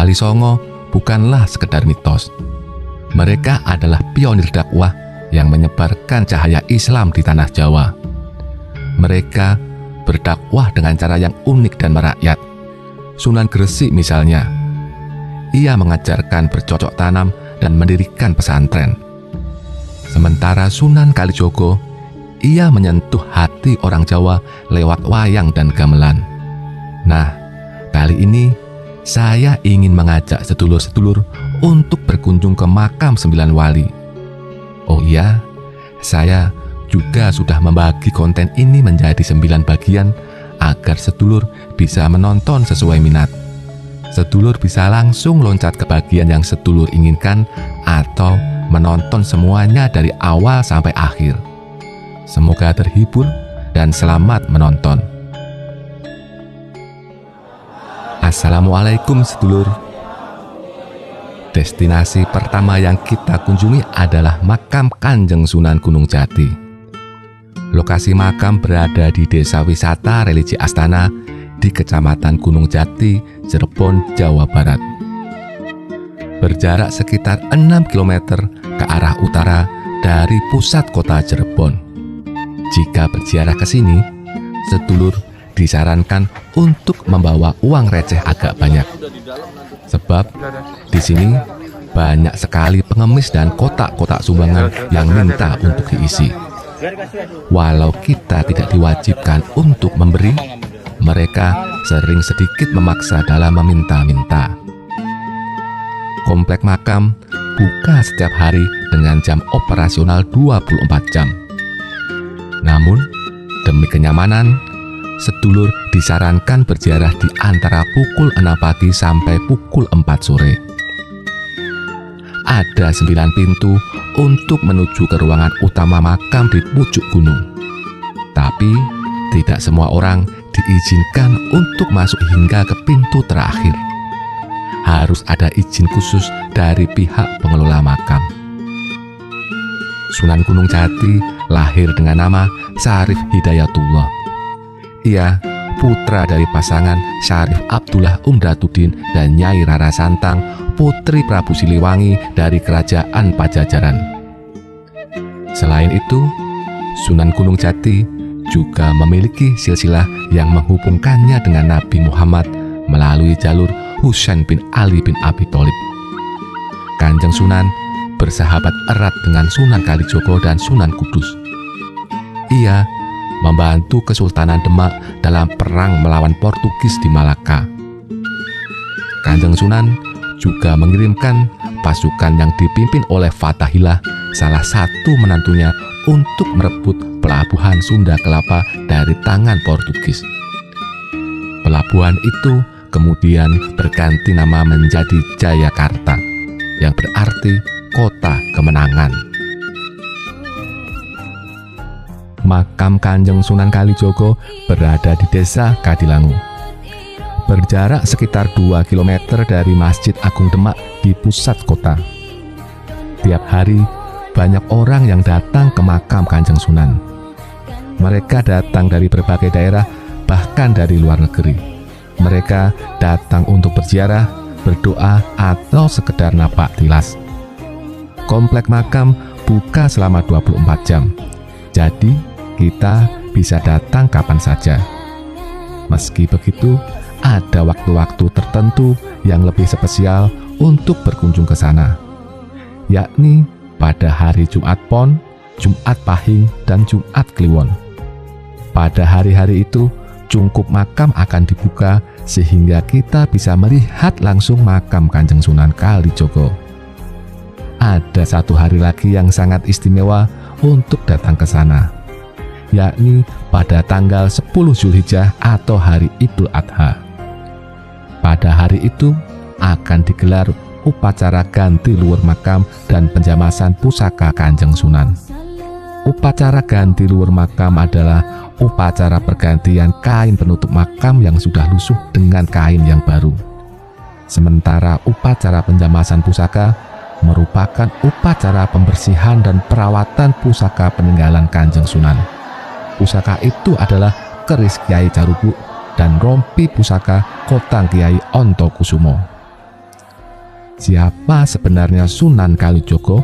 Wali Songo bukanlah sekedar mitos. Mereka adalah pionir dakwah yang menyebarkan cahaya Islam di tanah Jawa. Mereka berdakwah dengan cara yang unik dan merakyat. Sunan Gresik misalnya, ia mengajarkan bercocok tanam dan mendirikan pesantren. Sementara Sunan Kalijogo, ia menyentuh hati orang Jawa lewat wayang dan gamelan. Nah, kali ini saya ingin mengajak sedulur-sedulur untuk berkunjung ke makam 9 wali. Oh iya, saya juga sudah membagi konten ini menjadi 9 bagian agar sedulur bisa menonton sesuai minat. Sedulur bisa langsung loncat ke bagian yang sedulur inginkan atau menonton semuanya dari awal sampai akhir. Semoga terhibur dan selamat menonton. Assalamualaikum sedulur. Destinasi pertama yang kita kunjungi adalah makam Kanjeng Sunan Gunung Jati. Lokasi makam berada di Desa Wisata Religi Astana di Kecamatan Gunung Jati, Cirebon, Jawa Barat. Berjarak sekitar 6 km ke arah utara dari pusat kota Cirebon. Jika berziarah ke sini, sedulur disarankan untuk membawa uang receh agak banyak. Sebab di sini banyak sekali pengemis dan kotak-kotak sumbangan yang minta untuk diisi. Walau kita tidak diwajibkan untuk memberi, mereka sering sedikit memaksa dalam meminta-minta. Komplek makam buka setiap hari dengan jam operasional 24 jam. Namun, demi kenyamanan, sedulur disarankan berziarah di antara pukul 6 pagi sampai pukul 4 sore. Ada 9 pintu untuk menuju ke ruangan utama makam di pucuk gunung. Tapi, tidak semua orang diizinkan untuk masuk hingga ke pintu terakhir. Harus ada izin khusus dari pihak pengelola makam. Sunan Gunung Jati lahir dengan nama Syarif Hidayatullah. Ia putra dari pasangan Syarif Abdullah Umdatuddin dan Nyai Rara Santang, putri Prabu Siliwangi dari Kerajaan Pajajaran. Selain itu, Sunan Gunung Jati juga memiliki silsilah yang menghubungkannya dengan Nabi Muhammad melalui jalur Husain bin Ali bin Abi Thalib. Kanjeng Sunan bersahabat erat dengan Sunan Kalijogo dan Sunan Kudus. Ia membantu Kesultanan Demak dalam perang melawan Portugis di Malaka. Kanjeng Sunan juga mengirimkan pasukan yang dipimpin oleh Fathahillah, salah satu menantunya, untuk merebut pelabuhan Sunda Kelapa dari tangan Portugis. Pelabuhan itu kemudian berganti nama menjadi Jayakarta, yang berarti kota kemenangan. Makam Kanjeng Sunan Kalijogo berada di Desa Kadilangu. Berjarak sekitar 2 km dari Masjid Agung Demak di pusat kota. Tiap hari banyak orang yang datang ke makam Kanjeng Sunan. Mereka datang dari berbagai daerah, bahkan dari luar negeri. Mereka datang untuk berziarah, berdoa, atau sekedar napak tilas. Komplek makam buka selama 24 jam. Jadi, kita bisa datang kapan saja. Meski begitu, ada waktu-waktu tertentu yang lebih spesial untuk berkunjung ke sana, yakni pada hari Jumat Pon, Jumat Pahing, dan Jumat Kliwon. Pada hari-hari itu, cungkup makam akan dibuka sehingga kita bisa melihat langsung makam Kanjeng Sunan Kalijogo. Ada satu hari lagi yang sangat istimewa untuk datang ke sana, yakni pada tanggal 10 Zulhijjah atau hari Idul Adha. Pada hari itu akan digelar upacara ganti luhur makam dan penjamasan pusaka Kanjeng Sunan. Upacara ganti luhur makam adalah upacara pergantian kain penutup makam yang sudah lusuh dengan kain yang baru. Sementara upacara penjamasan pusaka merupakan upacara pembersihan dan perawatan pusaka peninggalan Kanjeng Sunan. Pusaka itu adalah keris Kiai Carubuk dan rompi pusaka Kotang Kiai Ontokusumo. Siapa sebenarnya Sunan Kalijogo?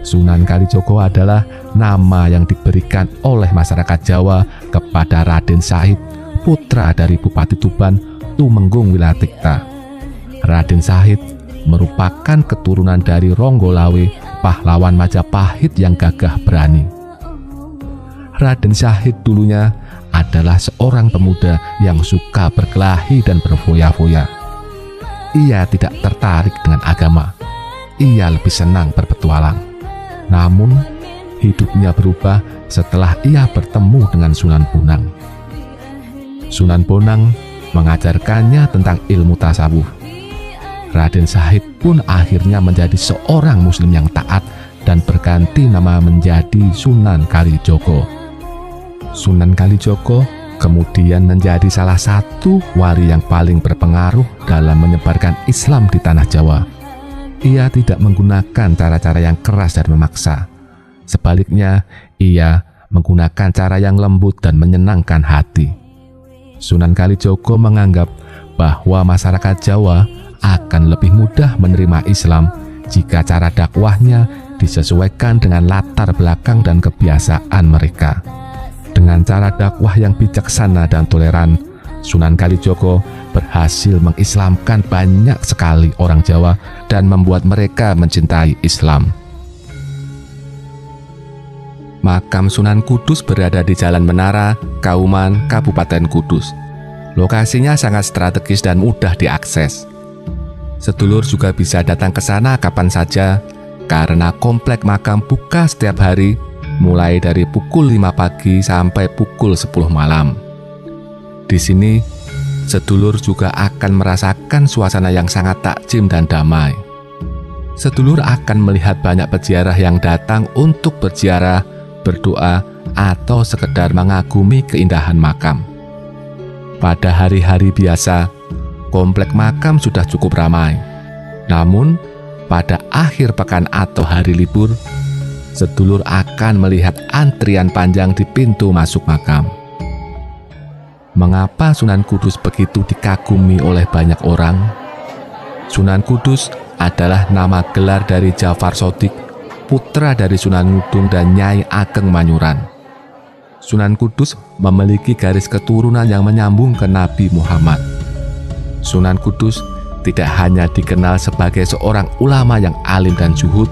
Sunan Kalijogo adalah nama yang diberikan oleh masyarakat Jawa kepada Raden Syahid, putra dari Bupati Tuban, Tumenggung Wilatikta. Raden Syahid merupakan keturunan dari Ronggolawe, pahlawan Majapahit yang gagah berani. Raden Syahid dulunya adalah seorang pemuda yang suka berkelahi dan berfoya-foya. Ia tidak tertarik dengan agama. Ia lebih senang berpetualang. Namun, hidupnya berubah setelah ia bertemu dengan Sunan Bonang. Sunan Bonang mengajarkannya tentang ilmu tasawuf. Raden Syahid pun akhirnya menjadi seorang muslim yang taat dan berganti nama menjadi Sunan Kalijogo. Sunan Kalijogo kemudian menjadi salah satu wali yang paling berpengaruh dalam menyebarkan Islam di tanah Jawa. Ia tidak menggunakan cara-cara yang keras dan memaksa. Sebaliknya, ia menggunakan cara yang lembut dan menyenangkan hati. Sunan Kalijogo menganggap bahwa masyarakat Jawa akan lebih mudah menerima Islam jika cara dakwahnya disesuaikan dengan latar belakang dan kebiasaan mereka. Dengan cara dakwah yang bijaksana dan toleran, Sunan Kalijogo berhasil mengislamkan banyak sekali orang Jawa dan membuat mereka mencintai Islam. Makam Sunan Kudus berada di Jalan Menara, Kauman, Kabupaten Kudus. Lokasinya sangat strategis dan mudah diakses. Sedulur juga bisa datang ke sana kapan saja karena komplek makam buka setiap hari mulai dari pukul 5 pagi sampai pukul 10 malam. Di sini, sedulur juga akan merasakan suasana yang sangat takjim dan damai. Sedulur akan melihat banyak peziarah yang datang untuk berziarah, berdoa, atau sekedar mengagumi keindahan makam. Pada hari-hari biasa, komplek makam sudah cukup ramai. Namun, pada akhir pekan atau hari libur, sedulur akan melihat antrian panjang di pintu masuk makam. Mengapa Sunan Kudus begitu dikagumi oleh banyak orang? Sunan Kudus adalah nama gelar dari Jafar Shodiq, putra dari Sunan Ngudung dan Nyai Ageng Manyuran. Sunan Kudus memiliki garis keturunan yang menyambung ke Nabi Muhammad. Sunan Kudus tidak hanya dikenal sebagai seorang ulama yang alim dan zuhud,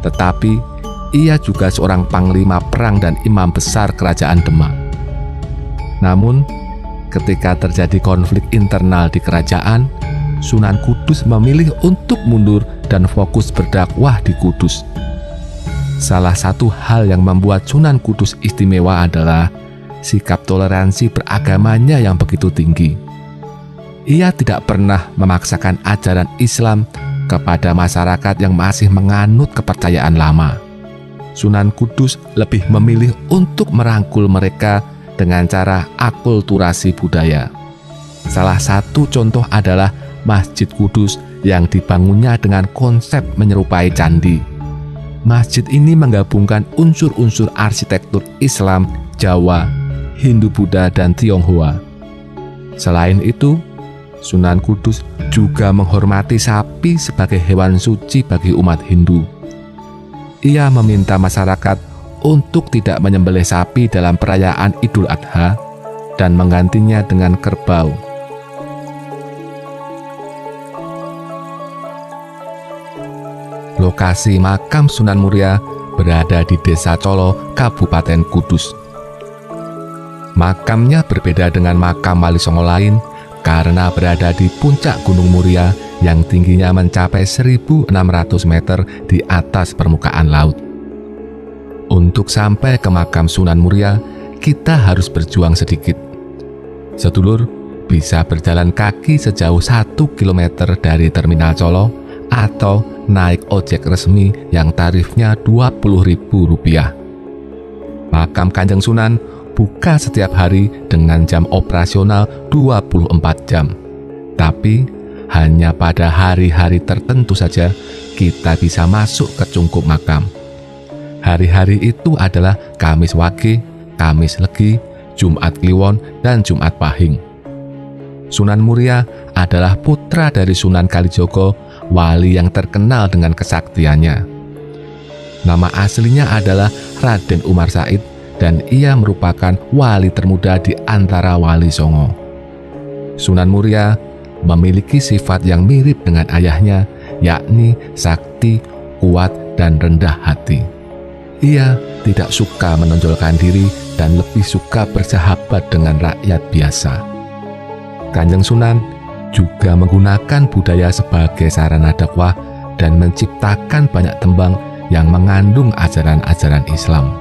tetapi ia juga seorang panglima perang dan imam besar kerajaan Demak. Namun, ketika terjadi konflik internal di kerajaan, Sunan Kudus memilih untuk mundur dan fokus berdakwah di Kudus. Salah satu hal yang membuat Sunan Kudus istimewa adalah sikap toleransi beragamanya yang begitu tinggi. Ia tidak pernah memaksakan ajaran Islam kepada masyarakat yang masih menganut kepercayaan lama. Sunan Kudus lebih memilih untuk merangkul mereka dengan cara akulturasi budaya. Salah satu contoh adalah Masjid Kudus yang dibangunnya dengan konsep menyerupai candi. Masjid ini menggabungkan unsur-unsur arsitektur Islam, Jawa, Hindu-Buddha, dan Tionghoa. Selain itu, Sunan Kudus juga menghormati sapi sebagai hewan suci bagi umat Hindu. Ia meminta masyarakat untuk tidak menyembelih sapi dalam perayaan Idul Adha dan menggantinya dengan kerbau. Lokasi makam Sunan Muria berada di Desa Colo, Kabupaten Kudus. Makamnya berbeda dengan makam Wali Songo lain karena berada di puncak Gunung Muria yang tingginya mencapai 1.600 meter di atas permukaan laut. Untuk sampai ke makam Sunan Muria, kita harus berjuang sedikit. Sedulur bisa berjalan kaki sejauh 1 km dari Terminal Colo atau naik ojek resmi yang tarifnya Rp20.000. Makam Kanjeng Sunan buka setiap hari dengan jam operasional 24 jam. Tapi hanya pada hari-hari tertentu saja kita bisa masuk ke cungkup makam. Hari-hari itu adalah Kamis Wage, Kamis Legi, Jumat Kliwon, dan Jumat Pahing. Sunan Muria adalah putra dari Sunan Kalijogo, wali yang terkenal dengan kesaktiannya. Nama aslinya adalah Raden Umar Said dan ia merupakan wali termuda di antara wali Songo. Sunan Muria memiliki sifat yang mirip dengan ayahnya, yakni sakti, kuat, dan rendah hati. Ia tidak suka menonjolkan diri dan lebih suka bersahabat dengan rakyat biasa. Kanjeng Sunan juga menggunakan budaya sebagai sarana dakwah dan menciptakan banyak tembang yang mengandung ajaran-ajaran Islam.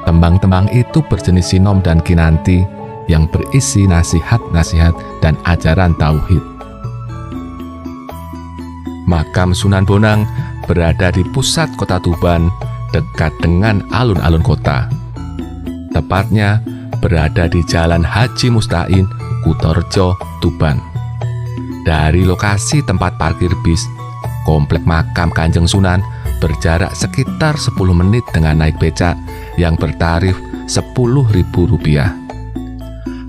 Tembang-tembang itu berjenis sinom dan kinanti yang berisi nasihat-nasihat dan ajaran tauhid. Makam Sunan Bonang berada di pusat kota Tuban, dekat dengan alun-alun kota. Tepatnya berada di Jalan Haji Mustain, Kutorejo, Tuban. Dari lokasi tempat parkir bis, komplek makam Kanjeng Sunan berjarak sekitar 10 menit dengan naik becak yang bertarif Rp10.000.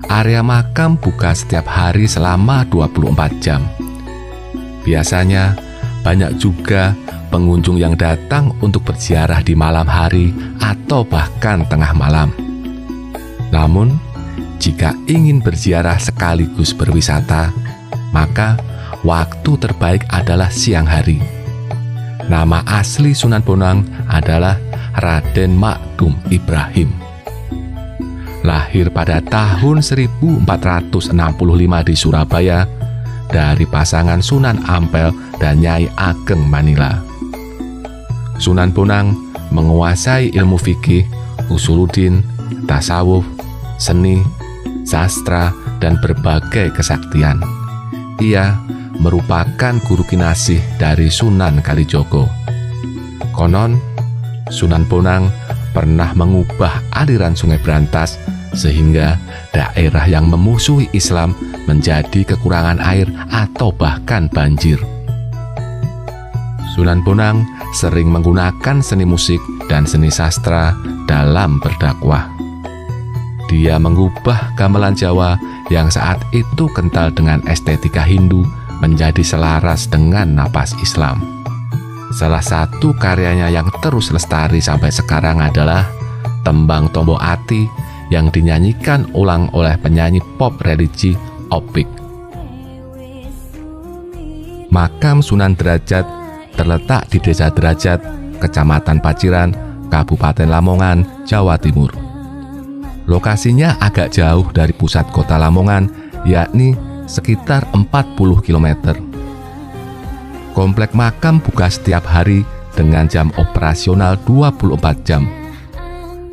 Area makam buka setiap hari selama 24 jam. Biasanya banyak juga pengunjung yang datang untuk berziarah di malam hari atau bahkan tengah malam. Namun, jika ingin berziarah sekaligus berwisata, maka waktu terbaik adalah siang hari. Nama asli Sunan Bonang adalah Raden Makdum Ibrahim. Lahir pada tahun 1465 di Surabaya dari pasangan Sunan Ampel dan Nyai Ageng Manila. Sunan Bonang menguasai ilmu fikih, usuluddin, tasawuf, seni, sastra, dan berbagai kesaktian. Ia merupakan guru kinasih dari Sunan Kalijogo. Konon, Sunan Bonang pernah mengubah aliran Sungai Brantas sehingga daerah yang memusuhi Islam menjadi kekurangan air atau bahkan banjir. Sunan Bonang sering menggunakan seni musik dan seni sastra dalam berdakwah. Dia mengubah gamelan Jawa yang saat itu kental dengan estetika Hindu menjadi selaras dengan napas Islam. Salah satu karyanya yang terus lestari sampai sekarang adalah Tembang Tombo Ati yang dinyanyikan ulang oleh penyanyi pop religi Opik. Makam Sunan Derajat terletak di Desa Derajat, Kecamatan Paciran, Kabupaten Lamongan, Jawa Timur. Lokasinya agak jauh dari pusat kota Lamongan, yakni sekitar 40 km. Komplek makam buka setiap hari dengan jam operasional 24 jam.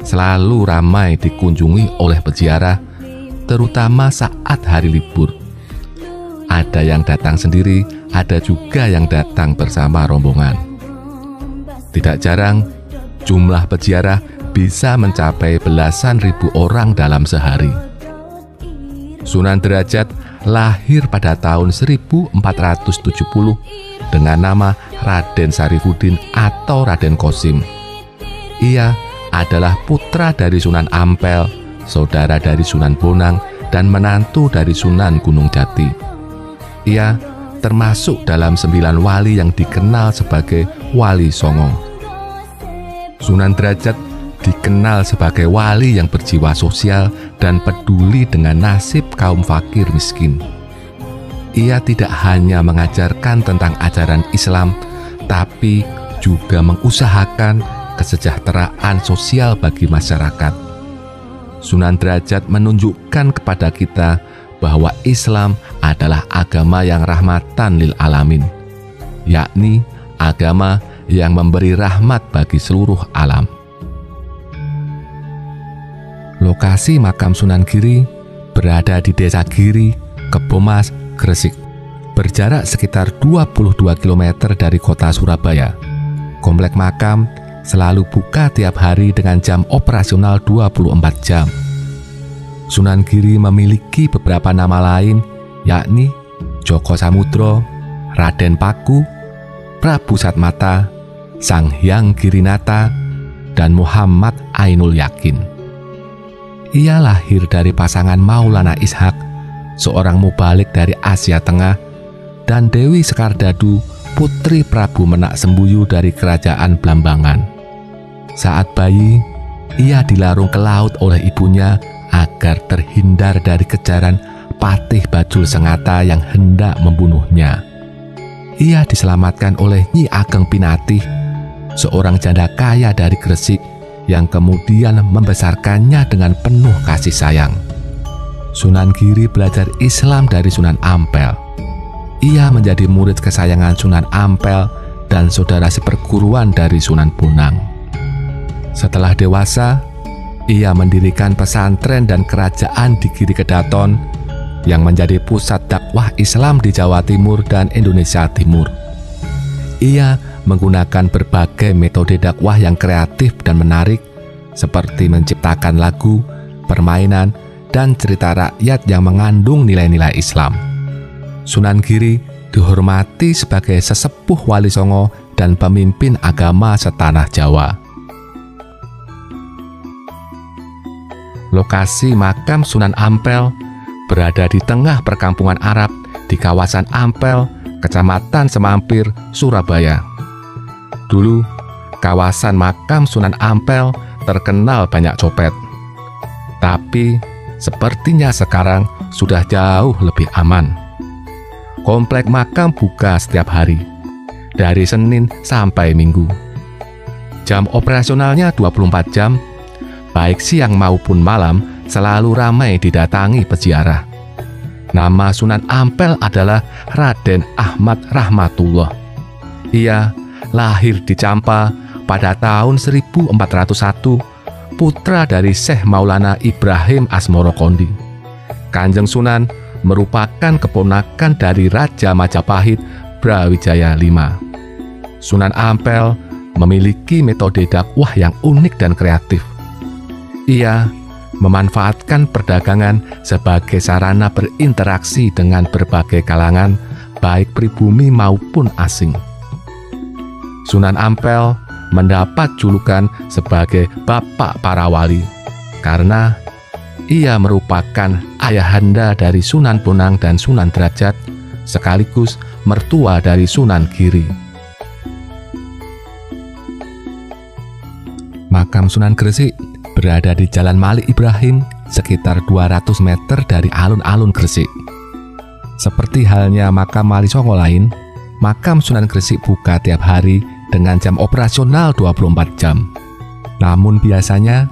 Selalu ramai dikunjungi oleh peziarah, terutama saat hari libur. Ada yang datang sendiri, ada juga yang datang bersama rombongan. Tidak jarang, jumlah peziarah bisa mencapai belasan ribu orang dalam sehari. Sunan Derajat lahir pada tahun 1470 dengan nama Raden Sarifuddin atau Raden Qasim. Ia adalah putra dari Sunan Ampel, saudara dari Sunan Bonang, dan menantu dari Sunan Gunung Jati. Ia termasuk dalam 9 wali yang dikenal sebagai Wali Songo. Sunan Derajat dikenal sebagai wali yang berjiwa sosial dan peduli dengan nasib kaum fakir miskin. Ia tidak hanya mengajarkan tentang ajaran Islam, tapi juga mengusahakan kesejahteraan sosial bagi masyarakat. Sunan Derajat menunjukkan kepada kita bahwa Islam adalah agama yang rahmatan lil alamin, yakni agama yang memberi rahmat bagi seluruh alam. Lokasi makam Sunan Giri berada di Desa Giri, Kebomas, Gresik. Berjarak sekitar 22 km dari kota Surabaya. Komplek makam selalu buka tiap hari dengan jam operasional 24 jam. Sunan Giri memiliki beberapa nama lain, yakni Joko Samudro, Raden Paku, Prabu Satmata, Sang Hyang Girinata, dan Muhammad Ainul Yakin. Ia lahir dari pasangan Maulana Ishak, seorang mubalik dari Asia Tengah, dan Dewi Sekardadu, putri Prabu Menak Sembuyu dari kerajaan Blambangan. Saat bayi, ia dilarung ke laut oleh ibunya agar terhindar dari kejaran Patih Bajul Sengata yang hendak membunuhnya. Ia diselamatkan oleh Nyi Ageng Pinatih, seorang janda kaya dari Gresik yang kemudian membesarkannya dengan penuh kasih sayang. Sunan Giri belajar Islam dari Sunan Ampel. Ia menjadi murid kesayangan Sunan Ampel dan saudara seperguruan dari Sunan Bonang. Setelah dewasa, ia mendirikan pesantren dan kerajaan di Giri Kedaton yang menjadi pusat dakwah Islam di Jawa Timur dan Indonesia Timur. Ia menggunakan berbagai metode dakwah yang kreatif dan menarik, seperti menciptakan lagu, permainan, dan cerita rakyat yang mengandung nilai-nilai Islam. Sunan Giri dihormati sebagai sesepuh Wali Songo dan pemimpin agama setanah Jawa. Lokasi makam Sunan Ampel berada di tengah perkampungan Arab di kawasan Ampel, Kecamatan Semampir, Surabaya. Dulu, kawasan makam Sunan Ampel terkenal banyak copet. Tapi, sepertinya sekarang sudah jauh lebih aman. Komplek makam buka setiap hari, dari Senin sampai Minggu. Jam operasionalnya 24 jam, baik siang maupun malam selalu ramai didatangi peziarah. Nama Sunan Ampel adalah Raden Ahmad Rahmatullah. Ia lahir di Campa pada tahun 1401, putra dari Syekh Maulana Ibrahim Asmoro Kondi. Kanjeng Sunan merupakan keponakan dari Raja Majapahit Brawijaya V. Sunan Ampel memiliki metode dakwah yang unik dan kreatif. Ia memanfaatkan perdagangan sebagai sarana berinteraksi dengan berbagai kalangan, baik pribumi maupun asing. Sunan Ampel mendapat julukan sebagai Bapak Para Wali karena ia merupakan ayahanda dari Sunan Bonang dan Sunan Derajat, sekaligus mertua dari Sunan Giri. Makam Sunan Gresik berada di Jalan Malik Ibrahim, sekitar 200 meter dari alun-alun Gresik. Seperti halnya makam Wali Songo lain, makam Sunan Gresik buka tiap hari dengan jam operasional 24 jam. Namun biasanya,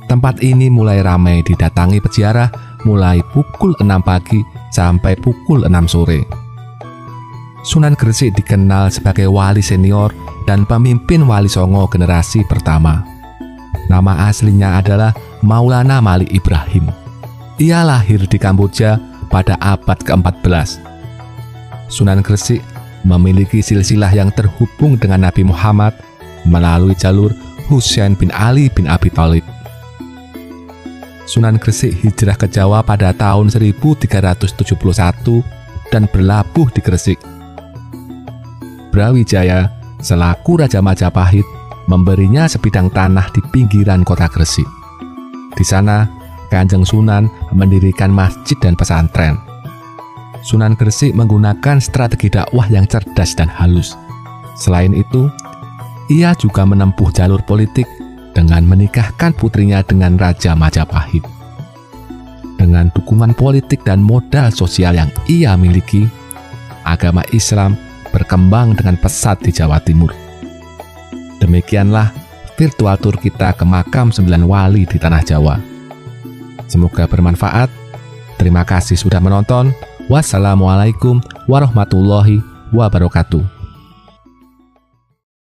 tempat ini mulai ramai didatangi peziarah mulai pukul 6 pagi sampai pukul 6 sore. Sunan Gresik dikenal sebagai wali senior dan pemimpin Wali Songo generasi pertama. Nama aslinya adalah Maulana Malik Ibrahim. Ia lahir di Kamboja pada abad ke-14. Sunan Gresik memiliki silsilah yang terhubung dengan Nabi Muhammad melalui jalur Husain bin Ali bin Abi Thalib. Sunan Gresik hijrah ke Jawa pada tahun 1371 dan berlabuh di Gresik. Brawijaya selaku Raja Majapahit memberinya sebidang tanah di pinggiran kota Gresik. Di sana, Kanjeng Sunan mendirikan masjid dan pesantren. Sunan Gresik menggunakan strategi dakwah yang cerdas dan halus. Selain itu, ia juga menempuh jalur politik dengan menikahkan putrinya dengan Raja Majapahit. Dengan dukungan politik dan modal sosial yang ia miliki, agama Islam berkembang dengan pesat di Jawa Timur. Demikianlah virtual tour kita ke makam 9 wali di Tanah Jawa. Semoga bermanfaat. Terima kasih sudah menonton. Wassalamualaikum warahmatullahi wabarakatuh.